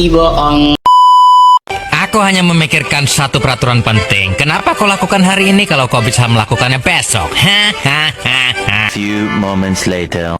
bohong. Aku hanya memikirkan satu peraturan penting. Kenapa kau lakukan hari ini kalau kau bisa melakukannya besok? Few moments later.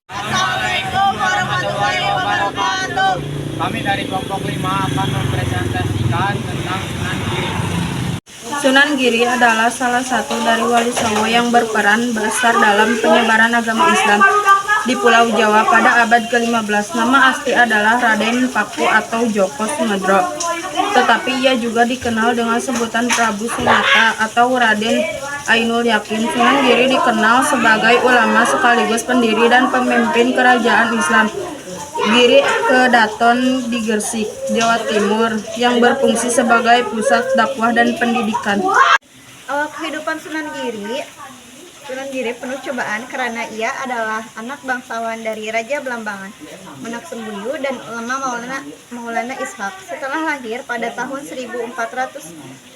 Assalamualaikum warahmatullahi wabarakatuh. Kami dari kelompok 5 akan mempresentasikan tentang Sunan Giri. Sunan Giri adalah salah satu dari Wali Songo yang berperan besar dalam penyebaran agama Islam di Pulau Jawa pada abad ke-15. Nama asli adalah Raden Paku atau Djoko Sumedro. Tetapi ia juga dikenal dengan sebutan Prabu Sunata atau Raden Ainul Yakin. Sunan Giri dikenal sebagai ulama sekaligus pendiri dan pemimpin kerajaan Islam Giri Kedaton di Gresik, Jawa Timur, yang berfungsi sebagai pusat dakwah dan pendidikan. Awal kehidupan Sunan Giri penuh cobaan karena ia adalah anak bangsawan dari Raja Blambangan, Menak Sembuyu, dan ulama Maulana Ishak. Setelah lahir pada tahun 1442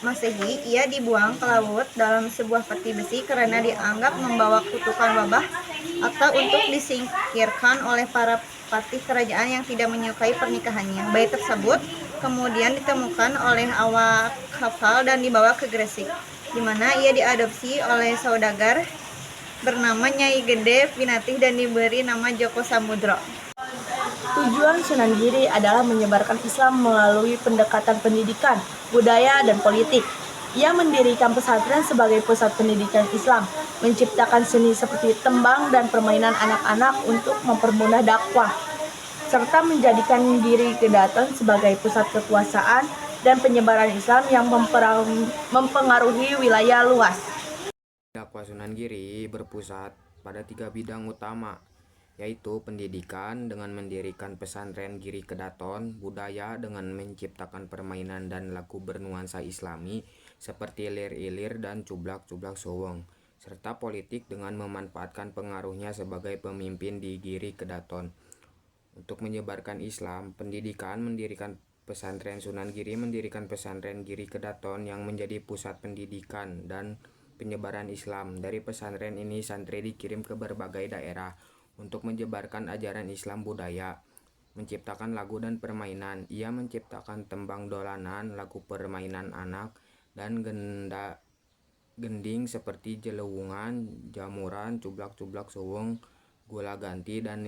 Masehi, ia dibuang ke laut dalam sebuah peti besi karena dianggap membawa kutukan wabah atau untuk disingkirkan oleh para patih kerajaan yang tidak menyukai pernikahannya. Bayi tersebut kemudian ditemukan oleh awak kapal dan dibawa ke Gresik, di mana ia diadopsi oleh saudagar bernama Nyai Gede Pinatih dan diberi nama Djoko Samudro. Tujuan Sunan Giri adalah menyebarkan Islam melalui pendekatan pendidikan, budaya, dan politik. Ia mendirikan pesantren sebagai pusat pendidikan Islam, menciptakan seni seperti tembang dan permainan anak-anak untuk mempermudah dakwah, serta menjadikan Giri Kedaton sebagai pusat kekuasaan dan penyebaran Islam yang mempengaruhi wilayah luas. Dakwah Sunan Giri berpusat pada 3 bidang utama, yaitu pendidikan dengan mendirikan pesantren Giri Kedaton, budaya dengan menciptakan permainan dan lagu bernuansa Islami seperti lir-ilir dan cublak-cublak sowong, serta politik dengan memanfaatkan pengaruhnya sebagai pemimpin di Giri Kedaton. Untuk menyebarkan Islam, pendidikan mendirikan pesantren Sunan Giri mendirikan pesantren Giri Kedaton yang menjadi pusat pendidikan dan penyebaran Islam. Dari pesantren ini santri dikirim ke berbagai daerah untuk menyebarkan ajaran Islam budaya, menciptakan lagu dan permainan. Ia menciptakan tembang dolanan, lagu permainan anak, dan gending seperti jelewungan, jamuran, cublak-cublak sowong, gula ganti, dan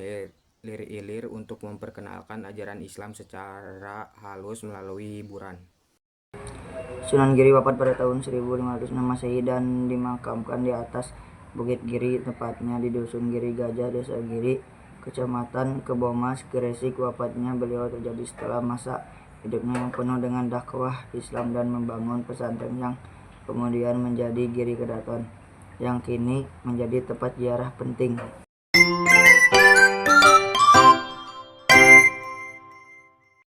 lir-ilir untuk memperkenalkan ajaran Islam secara halus melalui hiburan. Sunan Giri wafat pada tahun 1506 Masehi dan dimakamkan di atas Bukit Giri, tepatnya di Dusun Giri Gajah, Desa Giri, Kecamatan Kebomas, Gresik. Wafatnya beliau terjadi setelah masa hidupnya yang penuh dengan dakwah Islam dan membangun pesantren yang kemudian menjadi Giri Kedaton, yang kini menjadi tempat ziarah penting.